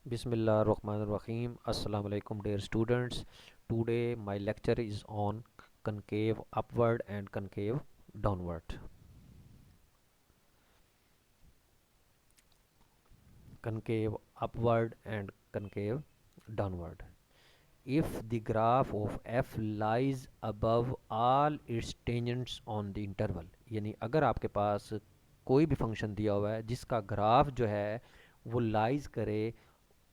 Bismillahirrahmanirrahim. Assalamu alaikum, dear students. Today, my lecture is on concave upward and concave downward. Concave upward and concave downward. If the graph of f lies above all its tangents on the interval, यानी अगर आपके पास कोई भी function दिया हुआ है जिसका graph जो है वो लाइज करे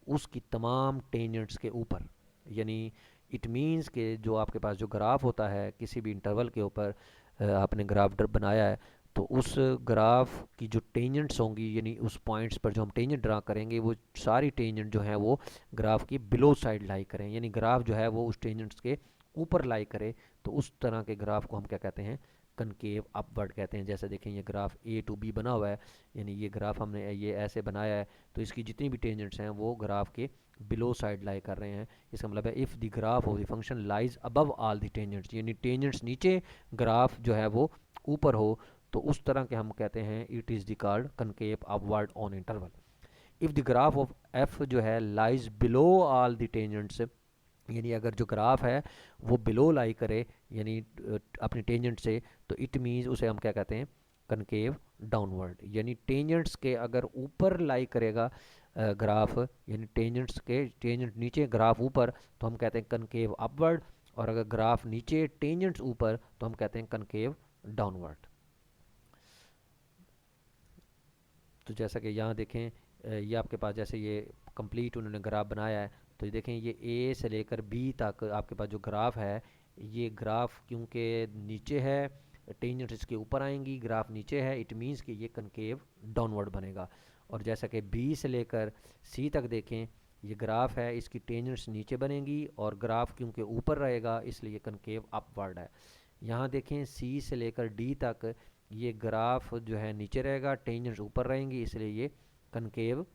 उसकी तमाम टेंजेंट्स के ऊपर, यानी इट मीन्स के जो आपके पास जो ग्राफ होता है किसी भी इंटरवल के ऊपर, आपने ग्राफ बनाया है तो उस ग्राफ की जो टेंजेंट्स होंगी यानी उस पॉइंट्स पर जो हम टेंजेंट ड्रा करेंगे वो सारी टेंजेंट जो है वो ग्राफ की बिलो साइड लाई करें, यानी ग्राफ जो है वो उस टेंजेंट्स के ऊपर लाई करे। तो उस तरह के ग्राफ को हम क्या कहते हैं, कनकेव अपवर्ड कहते हैं। जैसे देखें ये ग्राफ ए टू बी बना हुआ है, यानी ये ग्राफ हमने ये ऐसे बनाया है तो इसकी जितनी भी टेंजेंट्स हैं वो ग्राफ के बिलो साइड लाई कर रहे हैं। इसका मतलब है if the graph of the function lies above all the tangents, यानी टेंजेंट्स नीचे, ग्राफ जो है वो ऊपर हो, तो उस तरह के हम कहते हैं it is the called concave upward on interval. If the graph of F जो है lies below all the tangents, यानी अगर जो ग्राफ है वो बिलो लाई करे यानी अपनी टेंजेंट से, तो इट मीन्स उसे हम क्या कहते हैं, कनकेव डाउनवर्ड। यानी टेंजेंट्स के अगर ऊपर लाई करेगा ग्राफ, यानी टेंजेंट्स के टेंजेंट नीचे ग्राफ ऊपर, तो हम कहते हैं कनकेव अपवर्ड। और अगर ग्राफ नीचे टेंजेंट्स ऊपर तो हम कहते हैं कनकेव डाउनवर्ड। तो जैसा कि यहाँ देखें, ये आपके पास जैसे ये कंप्लीट उन्होंने ग्राफ बनाया है, तो ये देखें ये ए से लेकर बी तक आपके पास जो ग्राफ है, ये ग्राफ क्योंकि नीचे है, टेंजेंट इसके ऊपर आएंगी, ग्राफ नीचे है, इट मीन्स कि ये कनकेव डाउनवर्ड बनेगा। और जैसा कि बी से लेकर सी तक देखें, ये ग्राफ है, इसकी टेंजेंट्स नीचे बनेंगी और ग्राफ क्योंकि ऊपर रहेगा इसलिए कनकेव अपवर्ड है। यहाँ देखें सी से लेकर डी तक, ये ग्राफ जो है नीचे रहेगा, टेंजेंट्स ऊपर रहेंगी, इसलिए ये कनकेव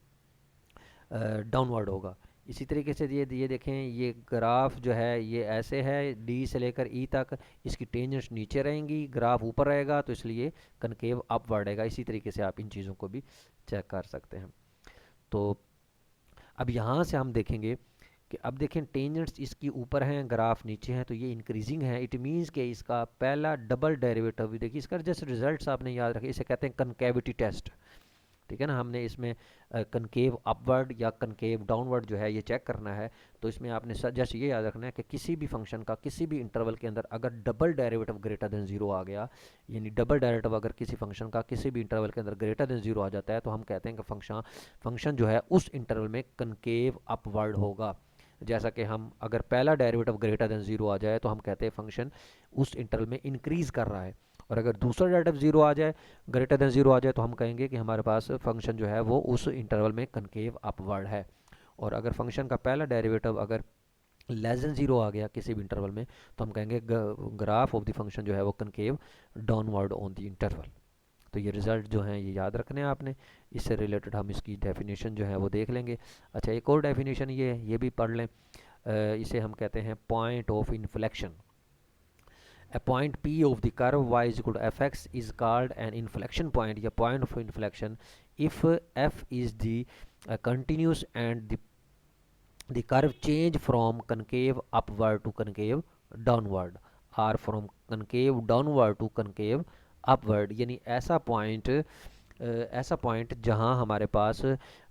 डाउनवर्ड होगा। इसी तरीके से ये देखें, ये ग्राफ जो है ये ऐसे है डी से लेकर ई तक, इसकी टेंजेंट्स नीचे रहेंगी, ग्राफ ऊपर रहेगा, तो इसलिए कनकेव अपवर्ड रहेगा। इसी तरीके से आप इन चीज़ों को भी चेक कर सकते हैं। तो अब यहाँ से हम देखेंगे कि अब देखें टेंजेंट्स इसकी ऊपर हैं, ग्राफ नीचे हैं, तो ये इंक्रीजिंग है। इट मीन्स कि इसका पहला डबल डेरिवेटिव भी देखिए, इसका जैसे रिजल्ट्स आपने याद रखे, इसे कहते हैं कनकेविटी टेस्ट। ठीक है ना, हमने इसमें कनकेव अपवर्ड या कनकेव डाउनवर्ड जो है ये चेक करना है। तो इसमें आपने जस्ट ये याद रखना है कि किसी भी फंक्शन का किसी भी इंटरवल के अंदर अगर double derivative greater than zero आ गया, यानी डबल डेरिवेटिव अगर किसी फंक्शन का किसी भी इंटरवल के अंदर ग्रेटर देन जीरो आ जाता है, तो हम कहते हैं कि फंक्शन फंक्शन जो है उस इंटरवल में कनकेव अपवर्ड होगा। जैसा कि हम अगर पहला डेरिवेटिव ग्रेटर देन जीरो आ जाए तो हम कहते हैं फंक्शन उस इंटरवल में इंक्रीज कर रहा है। और अगर दूसरा डेरिवेटिव जीरो आ जाए, ग्रेटर देन जीरो आ जाए, तो हम कहेंगे कि हमारे पास फंक्शन जो है वो उस इंटरवल में कनकेव अपवर्ड है। और अगर फंक्शन का पहला डेरिवेटिव अगर लेस देन जीरो आ गया किसी भी इंटरवल में, तो हम कहेंगे ग्राफ ऑफ द फंक्शन जो है वो concave downward on the interval. तो ये रिजल्ट जो हैं ये याद रखने हैं आपने। इससे रिलेटेड हम इसकी डेफिनेशन जो है वो देख लेंगे। अच्छा, एक और डेफिनेशन ये भी पढ़ लें। इसे हम कहते हैं point of inflection. A point P of the curve y is equal to fx is called an inflection point या point of inflection if f is the continuous and the curve change from concave upward to concave downward or from concave downward to concave upward। यानी ऐसा point जहां हमारे पास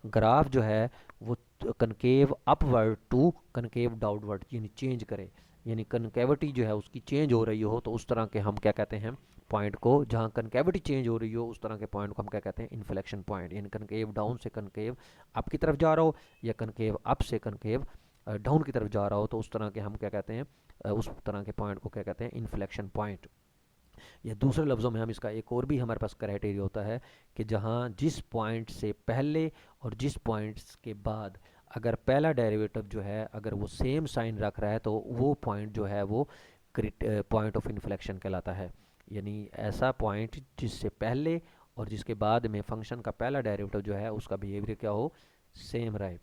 graph जो है वो concave upward to concave downward यानी change करे, यानी कनकेविटी जो है उसकी चेंज हो रही हो, तो उस तरह के हम क्या कहते हैं पॉइंट को, जहाँ कनकेविटी चेंज हो रही हो उस तरह के पॉइंट को हम क्या कहते हैं, इन्फ्लेक्शन पॉइंट। यानी कनकेव डाउन से कनकेव अप की तरफ जा रहा हो या कनकेव अप से कनकेव डाउन की तरफ जा रहा हो, तो उस तरह के हम क्या कहते हैं, उस तरह के पॉइंट को क्या कहते हैं, इन्फ्लेक्शन पॉइंट। या दूसरे लफ्ज़ों में हम इसका एक और भी हमारे पास क्राइटेरिया होता है कि जहाँ जिस पॉइंट से पहले और जिस पॉइंट्स के बाद अगर पहला डेरिवेटिव जो है अगर वो सेम साइन रख रहा है, तो वो पॉइंट जो है वो पॉइंट ऑफ इन्फ्लेक्शन कहलाता है। यानी ऐसा पॉइंट जिससे पहले और जिसके बाद में फंक्शन का पहला डेरिवेटिव जो है उसका बिहेवियर क्या हो, सेम रहे,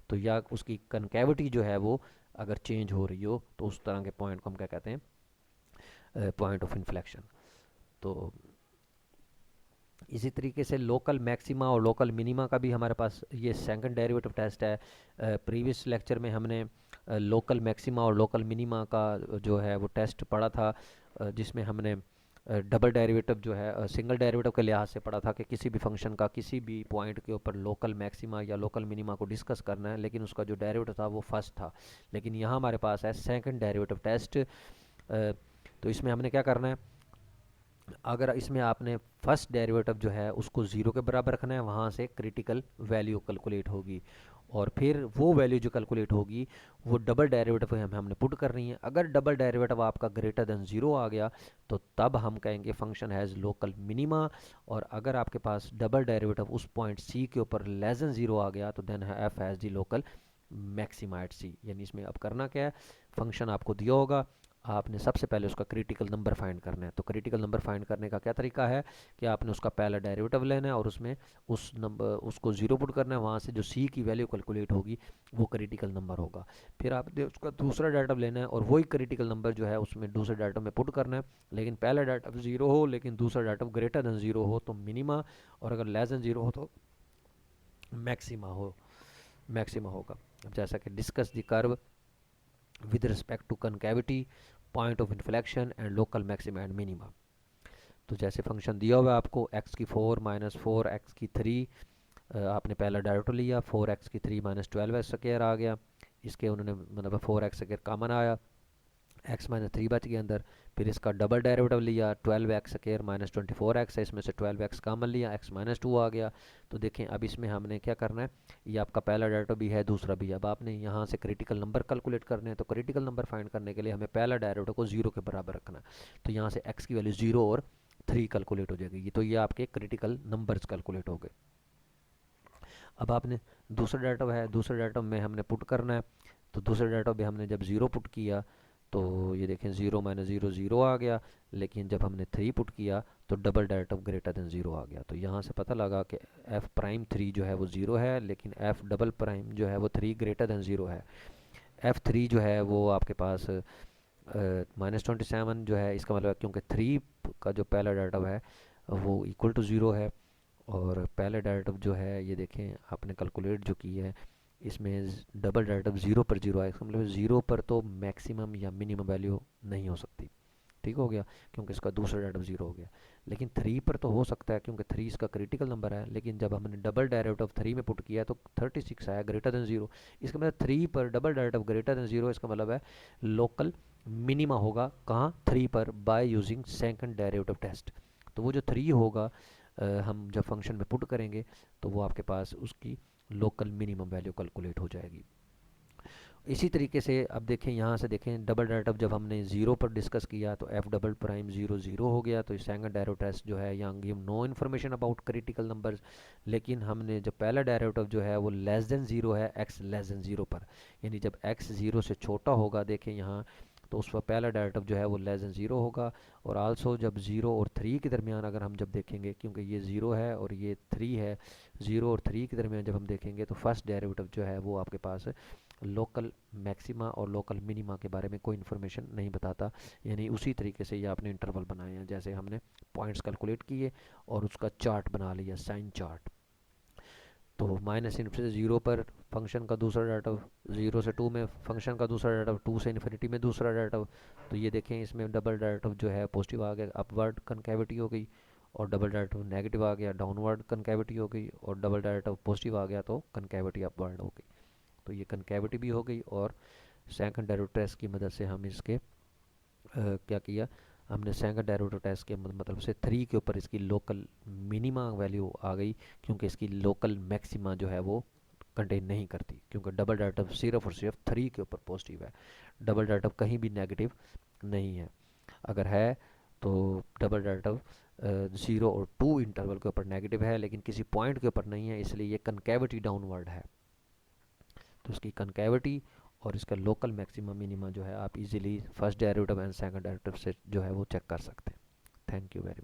तो या उसकी कनकेविटी जो है वो अगर चेंज हो रही हो, तो उस तरह के पॉइंट को हम क्या कहते हैं, पॉइंट ऑफ इन्फ्लेक्शन। तो इसी तरीके से लोकल मैक्सिमा और लोकल मिनिमा का भी हमारे पास ये सेकंड डेरिवेटिव टेस्ट है। प्रीवियस लेक्चर में हमने लोकल मैक्सिमा और लोकल मिनिमा का जो है वो टेस्ट पढ़ा था, जिसमें हमने डबल डेरिवेटिव जो है सिंगल डेरिवेटिव के लिहाज से पढ़ा था कि किसी भी फंक्शन का किसी भी पॉइंट के ऊपर लोकल मैक्सिमा या लोकल मिनिमा को डिस्कस करना है, लेकिन उसका जो डेरिवेटिव था वो फर्स्ट था। लेकिन यहाँ हमारे पास है सेकंड डेरिवेटिव टेस्ट। तो इसमें हमने क्या करना है, अगर इसमें आपने फर्स्ट डेरिवेटिव जो है उसको ज़ीरो के बराबर रखना है, वहाँ से क्रिटिकल वैल्यू कैलकुलेट होगी, और फिर वो वैल्यू जो कैलकुलेट होगी वो डबल डेरिवेटिव हमने पुट करनी है। अगर डबल डेरिवेटिव आपका ग्रेटर देन ज़ीरो आ गया तो तब हम कहेंगे फंक्शन हैज़ लोकल मिनिमा, और अगर आपके पास डबल डेरिवेटिव उस पॉइंट सी के ऊपर लेस देन ज़ीरो आ गया तो then f has the local maxima at c. यानी इसमें अब करना क्या है, फंक्शन आपको दिया होगा, आपने सबसे पहले उसका क्रिटिकल नंबर फाइंड करना है। तो क्रिटिकल नंबर फाइंड करने का क्या तरीका है कि आपने उसका पहला डेरिवेटिव लेना है और उसमें उस नंबर उसको ज़ीरो पुट करना है, वहाँ से जो सी की वैल्यू कैलकुलेट होगी वो क्रिटिकल नंबर होगा। फिर आपने उसका दूसरा डेरिवेटिव लेना है और वही क्रिटिकल नंबर जो है उसमें दूसरे डेरिवेटिव में पुट करना है, लेकिन पहला डेरिवेटिव ज़ीरो हो लेकिन दूसरा डेरिवेटिव ग्रेटर देन ज़ीरो हो तो मिनिमा, और अगर लेस देन ज़ीरो हो तो मैक्सिमा होगा। अब जैसा कि discuss the curve with respect to concavity, point of inflection and local maxima and minima। तो जैसे फंक्शन दिया हुआ है आपको x की 4 माइनस 4 x की 3, आपने पहला डेरिवेटिव लिया 4 x की 3 माइनस 12 x स्क्वायर आ गया, इसके उन्होंने मतलब 4 x स्क्वायर कॉमन आया, x माइनस 3 बच गया अंदर। फिर इसका डबल डेरिवेटिव लिया 12 x स्क्वायर माइनस 24 x है, इसमें से 12 x कॉमन लिया, x माइनस 2 आ गया। तो देखें अब इसमें हमने क्या करना है, ये आपका पहला डेरिवेटिव भी है दूसरा भी है, अब आपने यहाँ से क्रिटिकल नंबर कैलकुलेट करने हैं। तो क्रिटिकल नंबर फाइंड करने के लिए हमें पहला डेरिवेटिव को जीरो के बराबर रखना है, तो यहाँ से x की वैल्यू जीरो और 3 कैलकुलेट हो जाएगी। तो ये आपके क्रिटिकल नंबर्स कैलकुलेट हो गए। अब आपने दूसरा डेरिवेटिव है, दूसरे डेरिवेटिव में हमने पुट करना है। तो दूसरे डेरिवेटिव में हमने जब ज़ीरो पुट किया तो ये देखें ज़ीरो माइनस ज़ीरो ज़ीरो आ गया, लेकिन जब हमने थ्री पुट किया तो double derivative greater than zero आ गया। तो यहाँ से पता लगा कि एफ प्राइम थ्री जो है वो ज़ीरो है, लेकिन एफ डबल प्राइम जो है वो थ्री ग्रेटर देन ज़ीरो है। एफ थ्री जो है वो आपके पास -27 जो है, इसका मतलब क्योंकि थ्री का जो पहला डेरिवेटिव है वो इक्वल टू ज़ीरो है, और पहले डेरिवेटिव जो है ये देखें आपने कैलकुलेट जो की है इसमें डबल डेरिवेटिव ज़ीरो पर ज़ीरो आया, इसका मतलब ज़ीरो पर तो मैक्सिमम या मिनिमम वैल्यू नहीं हो सकती। ठीक हो गया, क्योंकि इसका दूसरा डेरिवेटिव ज़ीरो हो गया। लेकिन थ्री पर तो हो सकता है क्योंकि थ्री इसका क्रिटिकल नंबर है, लेकिन जब हमने डबल डेरिवेटिव थ्री में पुट किया तो 36 आया ग्रेटर देन ज़ीरो। इसका मतलब थ्री पर double derivative greater than zero, इसका मतलब है लोकल मिनिमा होगा कहाँ, थ्री पर, by using second derivative test. तो वो जो थ्री होगा हम जब फंक्शन में पुट करेंगे तो वो आपके पास उसकी लोकल मिनिमम वैल्यू कैलकुलेट हो जाएगी। इसी तरीके से अब देखें यहाँ से देखें डबल डेरिवेटिव जब हमने ज़ीरो पर डिस्कस किया तो F double prime zero zero हो गया। तो सेकंड डेरिवेटिव टेस्ट जो है यहाँ give no information about critical numbers, लेकिन हमने जब पहला डेरिवेटिव जो है वो लेस देन ज़ीरो है एक्स लेस देन ज़ीरो पर, यानी जब एक्स ज़ीरो से छोटा होगा देखें यहाँ, तो उस पर पहला डेरिवेटिव जो है वो लेस देन ज़ीरो होगा। और आल्सो जब ज़ीरो और थ्री के दरमियान अगर हम जब देखेंगे, क्योंकि ये ज़ीरो है और ये थ्री है, ज़ीरो और थ्री के दरमियान जब हम देखेंगे तो फर्स्ट डेरिवेटिव जो है वो आपके पास लोकल मैक्सिमा और लोकल मिनिमा के बारे में कोई इन्फॉर्मेशन नहीं बताता। यानी उसी तरीके से ये आपने इंटरवल बनाए हैं, जैसे हमने पॉइंट्स कैलकुलेट किए और उसका चार्ट बना लिया, साइन चार्ट। तो माइनस इन्फिनिटी से ज़ीरो पर फंक्शन का दूसरा डेरिवेटिव, ज़ीरो से टू में फंक्शन का दूसरा डेरिवेटिव, टू से इन्फिनिटी में दूसरा डेरिवेटिव। तो ये देखें इसमें डबल डेरिवेटिव जो है पॉजिटिव आ गया, अपवर्ड कनकेविटी हो गई, और डबल डेरिवेटिव नेगेटिव आ गया, डाउनवर्ड कनकेविटी हो गई, और डबल डेरिवेटिव पॉजिटिव आ गया तो कनकेविटी अपवर्ड हो गई। तो ये कनकेविटी भी हो गई, और सेकंड डेरिवेटिव टेस्ट की मदद से हम इसके क्या किया, हमने सेकंड डेरिवेटिव टेस्ट के मतलब से थ्री के ऊपर इसकी लोकल मिनिमा वैल्यू आ गई, क्योंकि इसकी लोकल मैक्सिमा जो है वो कंटेन नहीं करती, क्योंकि डबल डेरिवेटिव सिर्फ और सिर्फ थ्री के ऊपर पॉजिटिव है, डबल डेरिवेटिव कहीं भी नेगेटिव नहीं है। अगर है तो डबल डेरिवेटिव ज़ीरो और टू इंटरवल के ऊपर नेगेटिव है, लेकिन किसी पॉइंट के ऊपर नहीं है, इसलिए ये कनकेविटी डाउनवर्ड है। तो इसकी कनकेविटी और इसका लोकल मैक्सिमम मिनिमा जो है आप easily first derivative and second derivative से जो है वो चेक कर सकते हैं। Thank you very much.